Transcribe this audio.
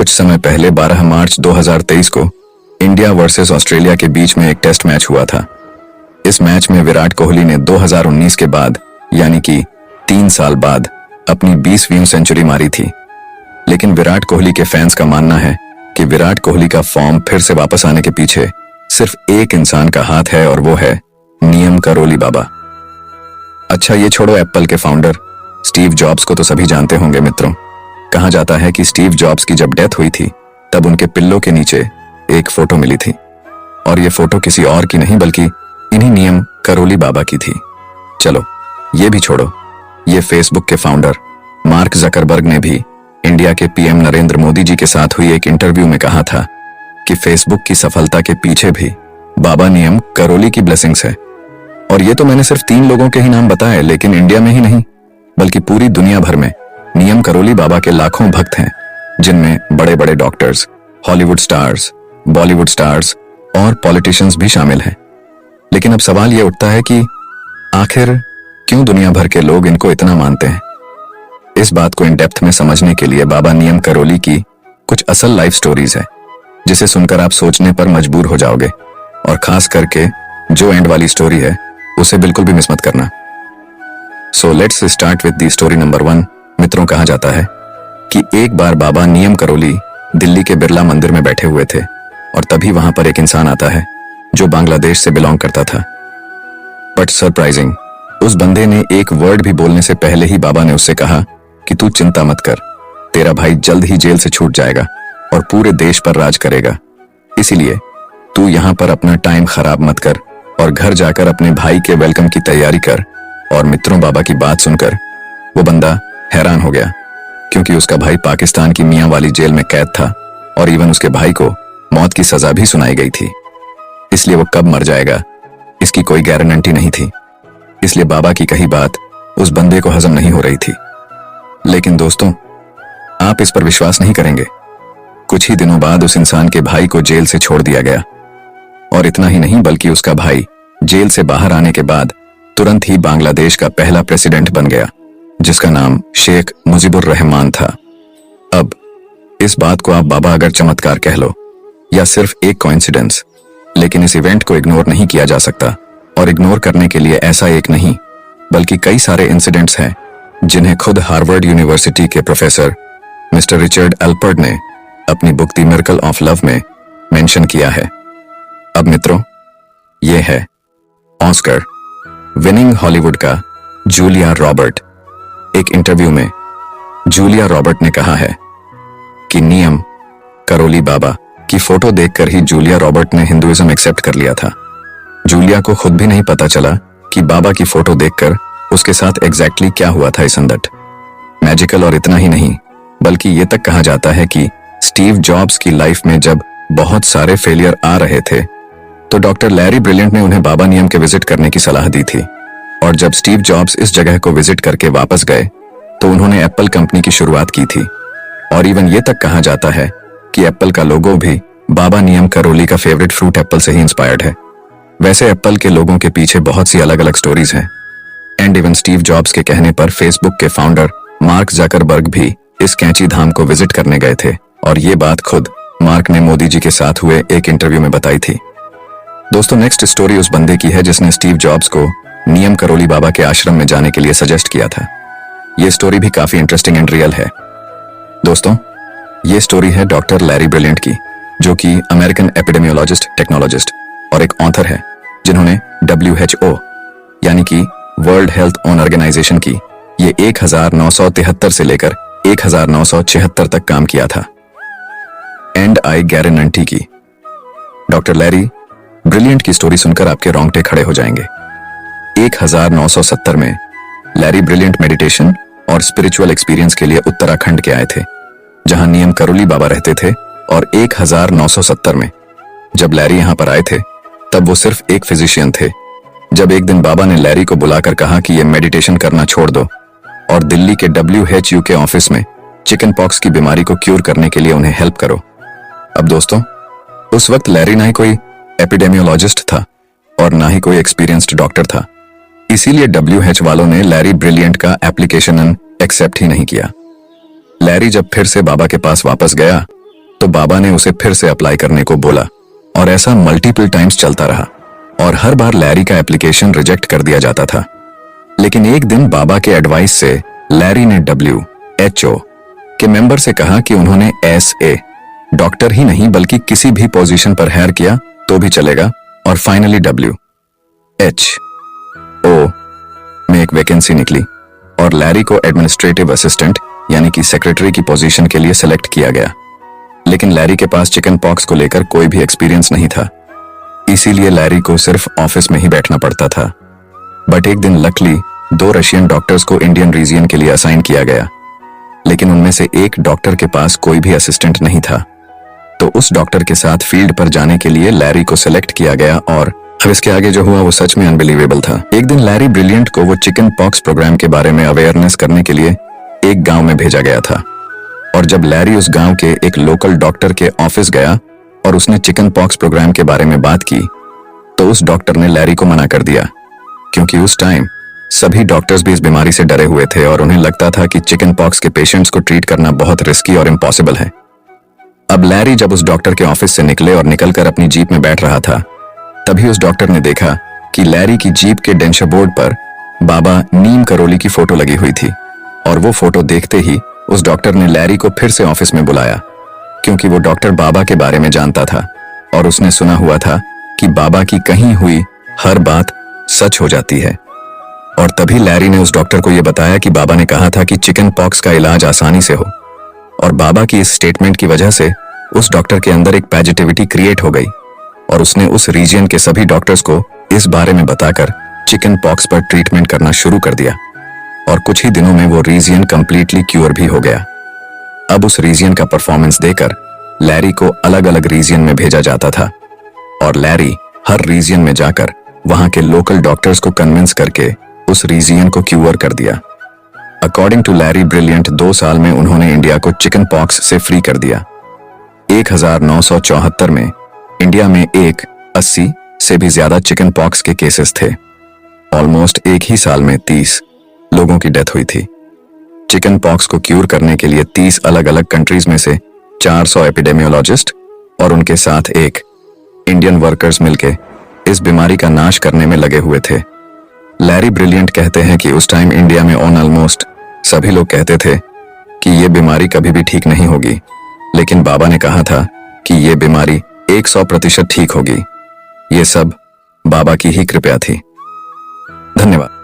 कुछ समय पहले 12 मार्च 2023 को इंडिया वर्सेस ऑस्ट्रेलिया के बीच में एक टेस्ट मैच हुआ था। इस मैच में विराट कोहली ने 2019 के बाद यानी कि 3 साल बाद अपनी 20वीं सेंचुरी मारी थी। लेकिन विराट कोहली के फैंस का मानना है कि विराट कोहली का फॉर्म फिर से वापस आने के पीछे सिर्फ एक इंसान का हाथ है और वो है नियम करोली बाबा। अच्छा, ये छोड़ो, एप्पल के फाउंडर स्टीव जॉब्स को तो सभी जानते होंगे मित्रों। कहा जाता है कि स्टीव जॉब्स की जब डेथ हुई थी तब उनके पिल्लो के नीचे एक फोटो मिली थी और ये फोटो किसी और की नहीं बल्कि इन्हीं नियम करोली बाबा की थी। चलो ये भी छोड़ो, ये फेसबुक के फाउंडर मार्क जकरबर्ग ने भी इंडिया के पीएम नरेंद्र मोदी जी के साथ हुई एक इंटरव्यू में कहा था कि फेसबुक की सफलता के पीछे भी बाबा नियम करोली की ब्लेसिंग्स है। और ये तो मैंने सिर्फ 3 लोगों के ही नाम बताए, लेकिन इंडिया में ही नहीं बल्कि पूरी दुनिया भर में नियम करोली बाबा के लाखों भक्त हैं, जिनमें बड़े बड़े doctors, Hollywood stars, Bollywood stars और पॉलिटिशियंस भी शामिल हैं। लेकिन अब सवाल यह उठता है कि आखिर क्यों दुनिया भर के लोग इनको इतना मानते हैं। इस बात को इन डेप्थ में समझने के लिए बाबा नियम करोली की कुछ असल लाइफ स्टोरीज है, जिसे सुनकर आप सोचने पर मजबूर हो जाओगे। और खास करके जो एंड वाली स्टोरी है उसे बिल्कुल भी मिस मत करना। So let's start with the story number 1। मित्रों, कहा जाता है कि एक बार बाबा नियम करोली दिल्ली के बिरला मंदिर में बैठे हुए थे और तभी वहां पर एक इंसान आता है जो बांग्लादेश से बिलोंग करता था। बट सरप्राइजिंग, उस बंदे ने एक वर्ड भी बोलने से पहले ही बाबा ने उससे कहा कि तू चिंता मत कर, तेरा भाई जल्द ही जेल से छूट जाएगा और पूरे देश पर राज करेगा। इसीलिए तू यहाँ पर अपना टाइम खराब मत कर और घर जाकर अपने भाई के वेलकम की तैयारी कर। और मित्रों, बाबा की बात सुनकर वो बंदा हैरान हो गया, क्योंकि उसका भाई पाकिस्तान की मियां वाली जेल में कैद था और इवन उसके भाई को मौत की सजा भी सुनाई गई थी। इसलिए वो कब मर जाएगा इसकी कोई गारंटी नहीं थी। इसलिए बाबा की कही बात उस बंदे को हजम नहीं हो रही थी। लेकिन दोस्तों, आप इस पर विश्वास नहीं करेंगे, कुछ ही दिनों बाद उस इंसान के भाई को जेल से छोड़ दिया गया। और इतना ही नहीं बल्कि उसका भाई जेल से बाहर आने के बाद तुरंत ही बांग्लादेश का पहला प्रेसिडेंट बन गया, जिसका नाम शेख मुजीबुर रहमान था। अब इस बात को आप बाबा अगर चमत्कार कह लो या सिर्फ एक कोइंसिडेंस, लेकिन इस इवेंट को इग्नोर नहीं किया जा सकता। और इग्नोर करने के लिए ऐसा एक नहीं बल्कि कई सारे इंसिडेंट्स हैं जिन्हें खुद हार्वर्ड यूनिवर्सिटी के प्रोफेसर मिस्टर रिचर्ड एल्पर्ट ने अपनी book the miracle of love में मेंशन किया है। अब मित्रों, यह है ऑस्कर विनिंग हॉलीवुड का जूलिया रॉबर्ट। एक इंटरव्यू में जूलिया रॉबर्ट ने कहा है कि नियम करोली बाबा की फोटो देखकर ही जूलिया रॉबर्ट ने हिंदुइज्म एक्सेप्ट कर लिया था। जूलिया को खुद भी नहीं पता चला कि बाबा की फोटो देखकर उसके साथ एग्जैक्टली क्या हुआ था। इस अंदर मैजिकल। और इतना ही नहीं बल्कि ये तक कहा जाता है कि स्टीव जॉब्स की लाइफ में जब बहुत सारे फेलियर आ रहे थे तो डॉक्टर लैरी ब्रिलियंट ने उन्हें बाबा नियम के विजिट करने की सलाह दी थी। और जब स्टीव जॉब्स इस जगह को विजिट करके वापस गए तो उन्होंने एप्पल कंपनी की शुरुआत की थी। और इवन ये तक कहा जाता है कि एप्पल का लोगो भी बाबा नियम करोली का फेवरेट फ्रूट एप्पल से ही इंस्पायर्ड है। वैसे एप्पल के लोगों के पीछे बहुत सी अलग अलग स्टोरीज हैं। एंड इवन स्टीव जॉब्स के कहने पर फेसबुक के फाउंडर मार्क जकरबर्ग भी इस कैंची धाम को विजिट करने गए थे। और ये बात खुद मार्क ने मोदी जी के साथ हुए एक इंटरव्यू में बताई थी। दोस्तों, नेक्स्ट स्टोरी उस बंदे की है जिसने स्टीव जॉब्स को नियम करोली बाबा के आश्रम में जाने के लिए सजेस्ट किया था। यह स्टोरी भी काफी इंटरेस्टिंग एंड रियल है। दोस्तों, यह स्टोरी है डॉक्टर लैरी ब्रिलियंट की, जो कि अमेरिकन एपिडेमियोलॉजिस्ट, टेक्नोलॉजिस्ट और एक ऑथर है, जिन्होंने WHO यानी कि वर्ल्ड हेल्थ ऑर्गेनाइजेशन की ये 1973 से लेकर 1976 तक काम किया था। एंड आई गारंटी की डॉक्टर लैरी ब्रिलियंट की स्टोरी सुनकर आपके रोंगटे खड़े हो जाएंगे। 1970 में लैरी ब्रिलियंट मेडिटेशन और स्पिरिचुअल एक्सपीरियंस के लिए उत्तराखंड के आए थे, जहां नियम करोली बाबा रहते थे। और 1970 में जब लैरी यहां पर आए थे तब वो सिर्फ एक फिजिशियन थे। जब एक दिन बाबा ने लैरी को बुलाकर कहा कि ये मेडिटेशन करना छोड़ दो और दिल्ली के WHO के ऑफिस में चिकन पॉक्स की बीमारी को क्यूर करने के लिए उन्हें हेल्प करो। अब दोस्तों, उस वक्त लैरी ना ही कोई एपिडेमियोलॉजिस्ट था और ना ही कोई एक्सपीरियंस्ड डॉक्टर था। इसीलिए WHO वालों ने लैरी ब्रिलियंट का एप्लीकेशन एक्सेप्ट ही नहीं किया। लैरी जब फिर से बाबा के पास वापस गया तो बाबा ने उसे फिर से अप्लाई करने को बोला और ऐसा मल्टीपल टाइम्स चलता रहा और हर बार लैरी का एप्लीकेशन रिजेक्ट कर दिया जाता था। लेकिन एक दिन बाबा के एडवाइस से लैरी ने WHO के मेंबर से कहा कि उन्होंने SA डॉक्टर ही नहीं बल्कि किसी भी पोजीशन पर हायर किया तो भी चलेगा और फाइनली WHO में एक वैकेंसी निकली और लैरी को एडमिनिस्ट्रेटिव असिस्टेंट यानी कि सेक्रेटरी की पोजीशन के लिए सिलेक्ट किया गया। लेकिन लैरी के पास चिकन पॉक्स को लेकर कोई भी एक्सपीरियंस नहीं था, इसीलिए लैरी को सिर्फ ऑफिस में ही बैठना पड़ता था। बट एक दिन लकली 2 रशियन डॉक्टर्स को इंडियन रीजन के लिए असाइन किया गया, लेकिन उनमें से एक डॉक्टर के पास कोई भी असिस्टेंट नहीं था। तो उस डॉक्टर के साथ फील्ड पर जाने के लिए लैरी को सिलेक्ट किया गया और अब इसके आगे जो हुआ वो सच में अनबिलीवेबल था। एक दिन लैरी ब्रिलियंट को वो चिकन पॉक्स प्रोग्राम के बारे में अवेयरनेस करने के लिए एक गांव में भेजा गया था और जब लैरी उस गांव के एक लोकल डॉक्टर के ऑफिस गया और उसने चिकन पॉक्स प्रोग्राम के बारे में बात की तो उस डॉक्टर ने लैरी को मना कर दिया, क्योंकि उस टाइम सभी डॉक्टर्स भी इस बीमारी से डरे हुए थे और उन्हें लगता था कि चिकन पॉक्स के पेशेंट्स को ट्रीट करना बहुत रिस्की और इम्पॉसिबल है। अब लैरी जब उस डॉक्टर के ऑफिस से निकले और निकलकर अपनी जीप में बैठ रहा था, तभी उस डॉक्टर ने देखा कि लैरी की जीप के डेंशरबोर्ड पर बाबा नीम करोली की फोटो लगी हुई थी और वो फोटो देखते ही उस डॉक्टर ने लैरी को फिर से ऑफिस में बुलाया, क्योंकि वो डॉक्टर बाबा के बारे में जानता था और उसने सुना हुआ था कि बाबा की कही हुई हर बात सच हो जाती है। और तभी लैरी ने उस डॉक्टर को यह बताया कि बाबा ने कहा था कि चिकन पॉक्स का इलाज आसानी से हो और बाबा की इस स्टेटमेंट की वजह से उस डॉक्टर के अंदर एक पॉजिटिविटी क्रिएट हो गई और उसने उस रीजन के सभी डॉक्टर्स को इस बारे में बताकर चिकन पॉक्स पर ट्रीटमेंट करना शुरू कर दिया और कुछ ही दिनों में वो रीजन कंप्लीटली क्योर भी हो गया। अब उस रीजन का परफॉर्मेंस देकर लैरी को अलग अलग रीजन में भेजा जाता था और लैरी हर रीजन में जाकर वहां के लोकल डॉक्टर्स को कन्विंस करके उस रीजन को क्योर कर दिया। अकॉर्डिंग टू लैरी ब्रिलियंट 2 साल में उन्होंने इंडिया को चिकन पॉक्स से फ्री कर दिया। 1974 में इंडिया में 80 से भी ज्यादा चिकन पॉक्स के केसेस थे। ऑलमोस्ट एक ही साल में 30 लोगों की डेथ हुई थी। चिकन पॉक्स को क्यूर करने के लिए 30 अलग अलग कंट्रीज में से 400 एपिडेमियोलॉजिस्ट और उनके साथ एक इंडियन वर्कर्स मिलके इस बीमारी का नाश करने में लगे हुए थे। लैरी ब्रिलियंट कहते हैं कि उस टाइम इंडिया में ऑलमोस्ट सभी लोग कहते थे कि ये बीमारी कभी भी ठीक नहीं होगी, लेकिन बाबा ने कहा था कि ये बीमारी 100% ठीक होगी। ये सब बाबा की ही कृपा थी। धन्यवाद।